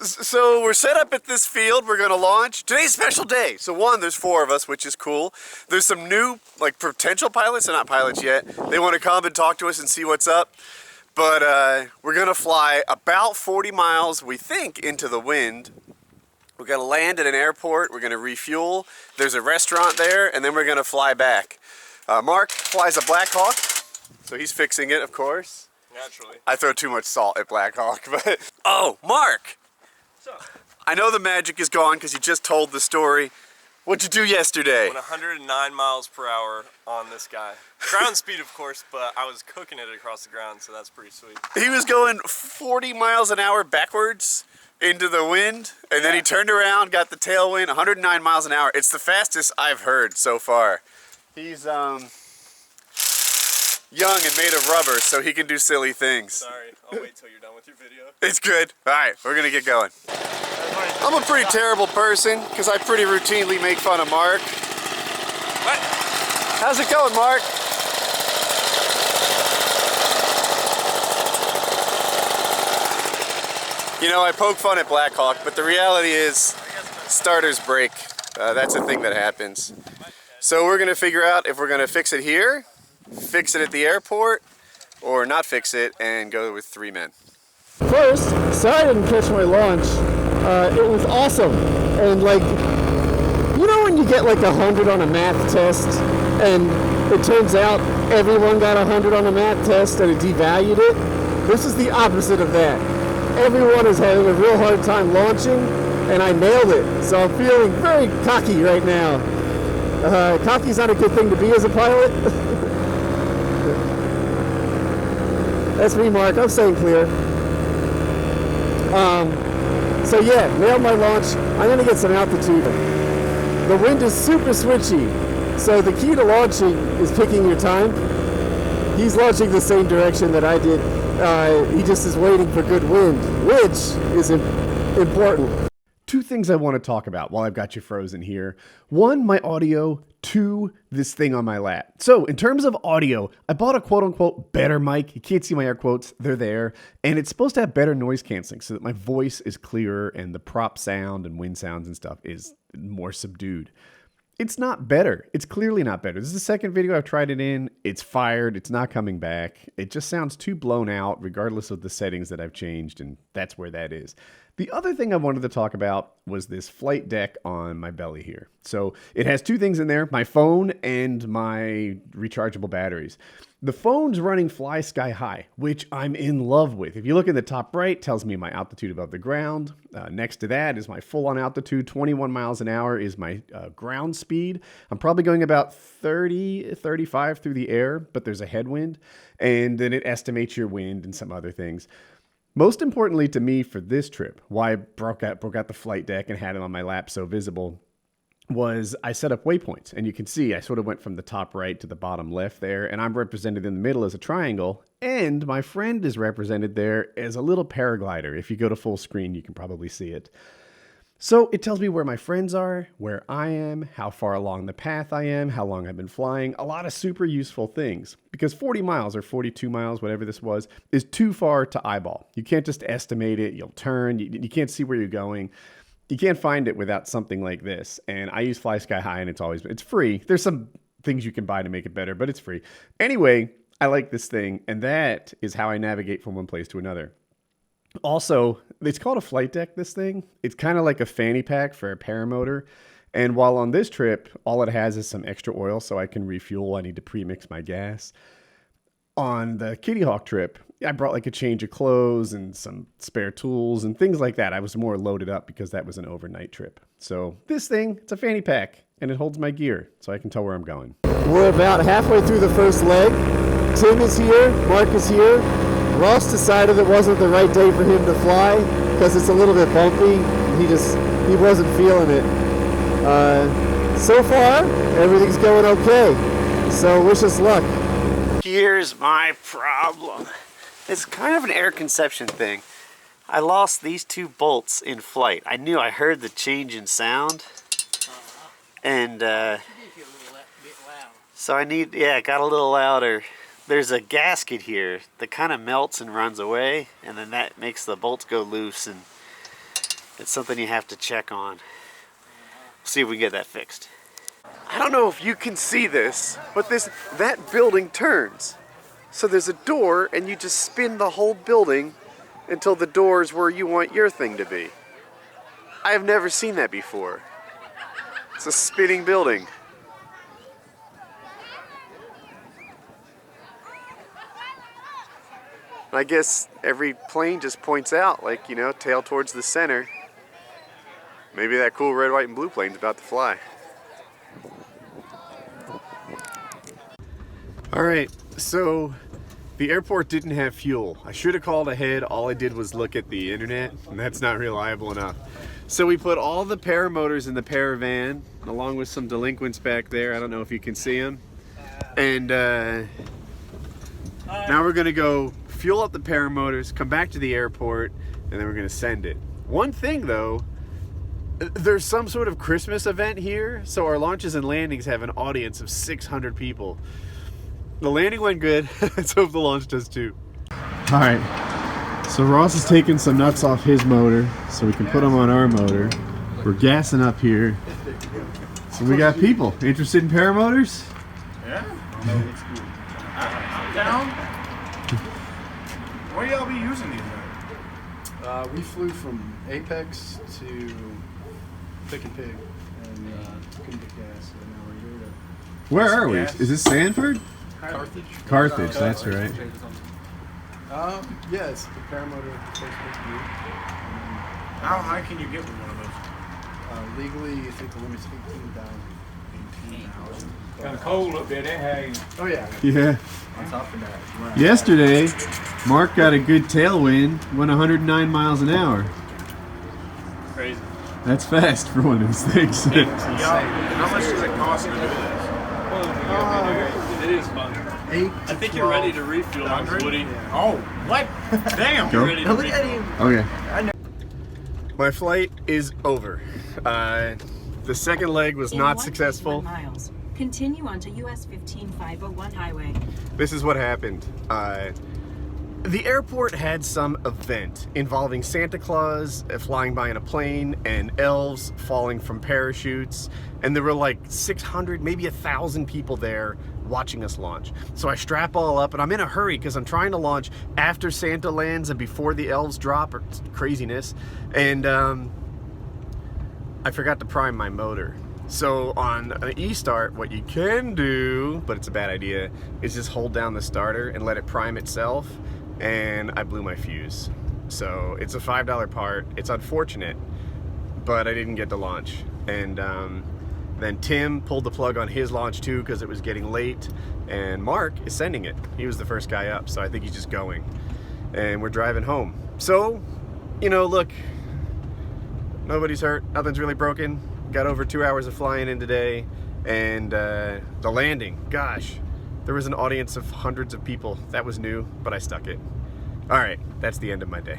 So we're set up at this field. We're going to launch. Today's a special day. So one, there's 4 of us, which is cool. There's some new, like, potential pilots. They're not pilots yet. They want to come and talk to us and see what's up. But we're going to fly about 40 miles, we think, into the wind. We're going to land at an airport. We're going to refuel. There's a restaurant there, and then we're going to fly back. Mark flies a Black Hawk, so he's fixing it, of course. Naturally. I throw too much salt at Black Hawk, but... Oh, Mark! What's up? I know the magic is gone because you just told the story. What'd you do yesterday? Went 109 miles per hour on this guy. Ground speed, of course, but I was cooking it across the ground, so that's pretty sweet. He was going 40 miles an hour backwards into the wind, and then he turned around, got the tailwind, 109 miles an hour. It's the fastest I've heard so far. He's young and made of rubber, so he can do silly things. Sorry, I'll wait till you're done with your video. It's good. All right, we're gonna get going. I'm a pretty terrible person because I pretty routinely make fun of Mark. What? How's it going, Mark? You know, I poke fun at Black Hawk, but the reality is starters break. That's a thing that happens. So we're gonna figure out if we're gonna fix it here, fix it at the airport, or not fix it and go with 3 men. First, sorry I didn't catch my launch. It was awesome. And like, you know when you get like 100 on a math test and it turns out everyone got 100 on a math test and it devalued it? This is the opposite of that. Everyone is having a real hard time launching and I nailed it. So I'm feeling very cocky right now. Cocky's not a good thing to be as a pilot. That's me, Mark. I'm staying clear. So yeah, nailed my launch. I'm gonna get some altitude. The wind is super switchy, so the key to launching is picking your time. He's launching the same direction that I did. He just is waiting for good wind, which is important. 2 things I want to talk about while I've got you frozen here. 1, my audio. 2, this thing on my lap. So in terms of audio, I bought a quote-unquote better mic. You can't see my air quotes. They're there. And it's supposed to have better noise canceling so that my voice is clearer and the prop sound and wind sounds and stuff is more subdued. It's not better. It's clearly not better. This is the second video I've tried it in. It's fired. It's not coming back. It just sounds too blown out regardless of the settings that I've changed, and that's where that is. The other thing I wanted to talk about was this flight deck on my belly here. So it has 2 things in there, my phone and my rechargeable batteries. The phone's running Fly Sky High, which I'm in love with. If you look in the top right, it tells me my altitude above the ground. Next to that is my full-on altitude. 21 miles an hour is my ground speed. I'm probably going about 30, 35 through the air, but there's a headwind. And then it estimates your wind and some other things. Most importantly to me for this trip, why I broke out the flight deck and had it on my lap so visible, was I set up waypoints. And you can see I sort of went from the top right to the bottom left there, and I'm represented in the middle as a triangle, and my friend is represented there as a little paraglider. If you go to full screen, you can probably see it. So it tells me where my friends are, where I am, how far along the path I am, how long I've been flying, a lot of super useful things. Because 40 miles or 42 miles, whatever this was, is too far to eyeball. You can't just estimate it, you'll turn, you can't see where you're going. You can't find it without something like this. And I use Fly Sky High and it's free. There's some things you can buy to make it better, but it's free. Anyway, I like this thing, and that is how I navigate from one place to another. Also, it's called a flight deck, this thing. It's kind of like a fanny pack for a paramotor. And while on this trip, all it has is some extra oil so I can refuel. I need to pre-mix my gas. On the Kitty Hawk trip, I brought like a change of clothes and some spare tools and things like that. I was more loaded up because that was an overnight trip. So this thing, it's a fanny pack and it holds my gear so I can tell where I'm going. We're about halfway through the first leg. Tim is here, Mark is here. Ross decided it wasn't the right day for him to fly because it's a little bit bumpy. He wasn't feeling it. So far, everything's going okay. So wish us luck. Here's my problem. It's kind of an air conception thing. I lost these 2 bolts in flight. I knew I heard the change in sound. And so it got a little louder. There's a gasket here that kind of melts and runs away, and then that makes the bolts go loose, and It's something you have to check on. See if we can get that fixed. I don't know if you can see this, but that building turns. So there's a door and you just spin the whole building until the door is where you want your thing to be. I have never seen that before. It's a spinning building. I guess every plane just points out, like, you know, tail towards the center. Maybe that cool red, white, and blue plane's about to fly. Alright, so the airport didn't have fuel. I should have called ahead. All I did was look at the internet, and that's not reliable enough. So we put all the paramotors in the Paravan, along with some delinquents back there. I don't know if you can see them. And now we're gonna go fuel up the paramotors, come back to the airport, and then we're gonna send it. One thing though, there's some sort of Christmas event here, so our launches and landings have an audience of 600 people. The landing went good. Let's hope the launch does too. All right, so Ross is taking some nuts off his motor so we can put them on our motor. We're gassing up here. So we got people interested in paramotors? Yeah. Down. Where y'all be using these at? We flew from Apex to Pick and Pig and couldn't get gas, so now we're here to Where are we? Is this Sanford? Carthage. Carthage, that's right. Yeah, it's the paramotor Facebook group. How high can you get with one of those? Legally, I think the limit's 18,000. 18,000. Kind of cold up there, hey. Oh yeah. Yeah. On top of that. Yesterday, Mark got a good tailwind, went 109 miles an hour. Crazy. That's fast for one of those things. How much does it cost to do this? It is fun. I think you're ready to refuel, Woody. Oh, what? Damn. Go. You're ready to refuel. Okay. My flight is over. The second leg was not successful. Miles. Continue onto US 15501 highway. This is what happened. The airport had some event involving Santa Claus flying by in a plane and elves falling from parachutes, and there were like 600, maybe 1,000 people there watching us launch. So I strap all up, and I'm in a hurry because I'm trying to launch after Santa lands and before the elves drop, or craziness. And I forgot to prime my motor. So on an E-start, what you can do, but it's a bad idea, is just hold down the starter and let it prime itself, and I blew my fuse. So it's a $5 part. It's unfortunate, but I didn't get to launch. And then Tim pulled the plug on his launch too because it was getting late, and Mark is sending it. He was the first guy up, so I think he's just going. And we're driving home. So, you know, look, nobody's hurt, nothing's really broken. Got over 2 hours of flying in today, and the landing, gosh, there was an audience of hundreds of people. That was new, but I stuck it. All right, that's the end of my day.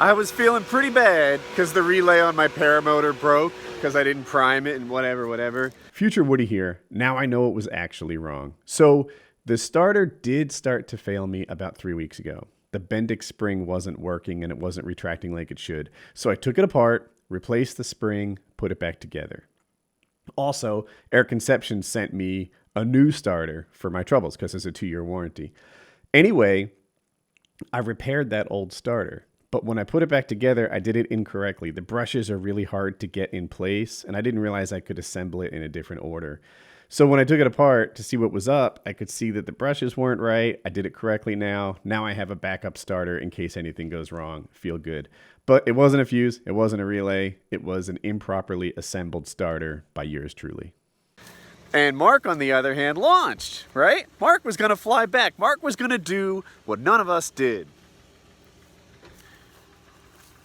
I was feeling pretty bad because the relay on my paramotor broke because I didn't prime it and whatever. Future Woody here. Now I know it was actually wrong. So the starter did start to fail me about 3 weeks ago. The Bendix spring wasn't working and it wasn't retracting like it should. So I took it apart, replaced the spring, put it back together. Also, Air Conception sent me a new starter for my troubles because it's a 2-year warranty. Anyway, I repaired that old starter, but when I put it back together, I did it incorrectly. The brushes are really hard to get in place, and I didn't realize I could assemble it in a different order. So when I took it apart to see what was up, I could see that the brushes weren't right. I did it correctly now. Now I have a backup starter in case anything goes wrong. Feel good. But it wasn't a fuse. It wasn't a relay. It was an improperly assembled starter by yours truly. And Mark, on the other hand, launched, right? Mark was gonna fly back. Mark was gonna do what none of us did.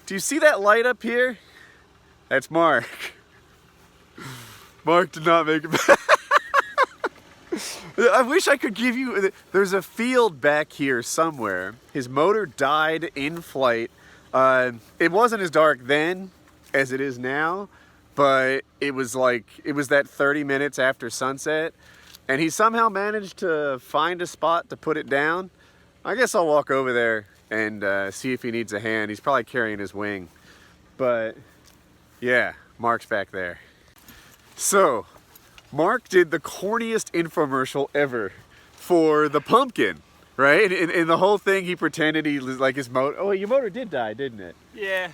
Do you see that light up here? That's Mark. Mark did not make it back. I wish I could give you, there's a field back here somewhere. His motor died in flight. It wasn't as dark then as it is now, but it was that 30 minutes after sunset, and he somehow managed to find a spot to put it down. I guess I'll walk over there and see if he needs a hand. He's probably carrying his wing. But yeah, Mark's back there. So Mark did the corniest infomercial ever for the pumpkin, right? In the whole thing, he pretended he was like his motor. Oh, your motor did die, didn't it? Yeah.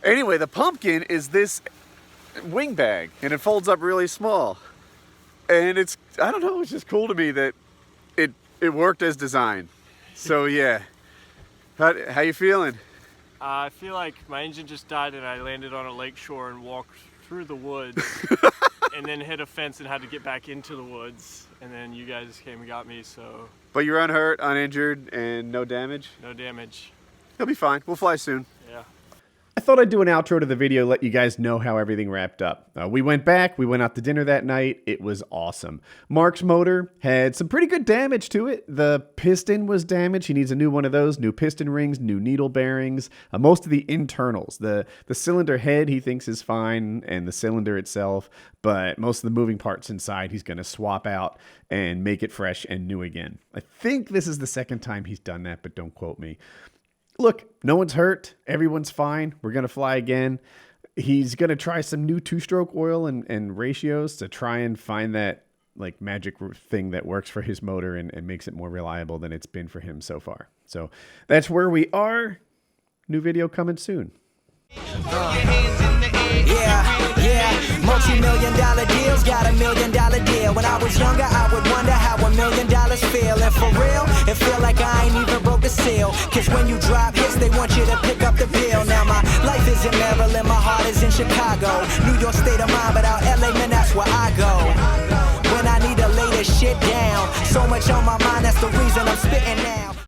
Anyway, the pumpkin is this wing bag, and it folds up really small. And it's, I don't know, it's just cool to me that it worked as designed. So yeah, how you feeling? I feel like my engine just died and I landed on a lake shore and walked through the woods and then hit a fence and had to get back into the woods. And then you guys came and got me, so. But you're unhurt, uninjured, and no damage? No damage. You'll be fine. We'll fly soon. Yeah. I thought I'd do an outro to the video, let you guys know how everything wrapped up. We went out to dinner that night. It was awesome. Mark's motor had some pretty good damage to it. The piston was damaged. He needs a new one of those, new piston rings, new needle bearings, most of the internals. The cylinder head he thinks is fine, and the cylinder itself, but most of the moving parts inside he's going to swap out and make it fresh and new again. I think this is the second time he's done that, but don't quote me. Look, no one's hurt. Everyone's fine. We're going to fly again. He's going to try some new two-stroke oil and ratios to try and find that like magic thing that works for his motor and makes it more reliable than it's been for him so far. So that's where we are. New video coming soon. Yeah, multi-million-dollar deals got $1 million deal. When I was younger, I would wonder how $1 million feel. And for real, it feel like I ain't even broke a seal. Cause when you drop hits, they want you to pick up the bill. Now my life is in Maryland, my heart is in Chicago. New York state of mind, but out LA, man, that's where I go. When I need to lay this shit down, so much on my mind, that's the reason I'm spitting now.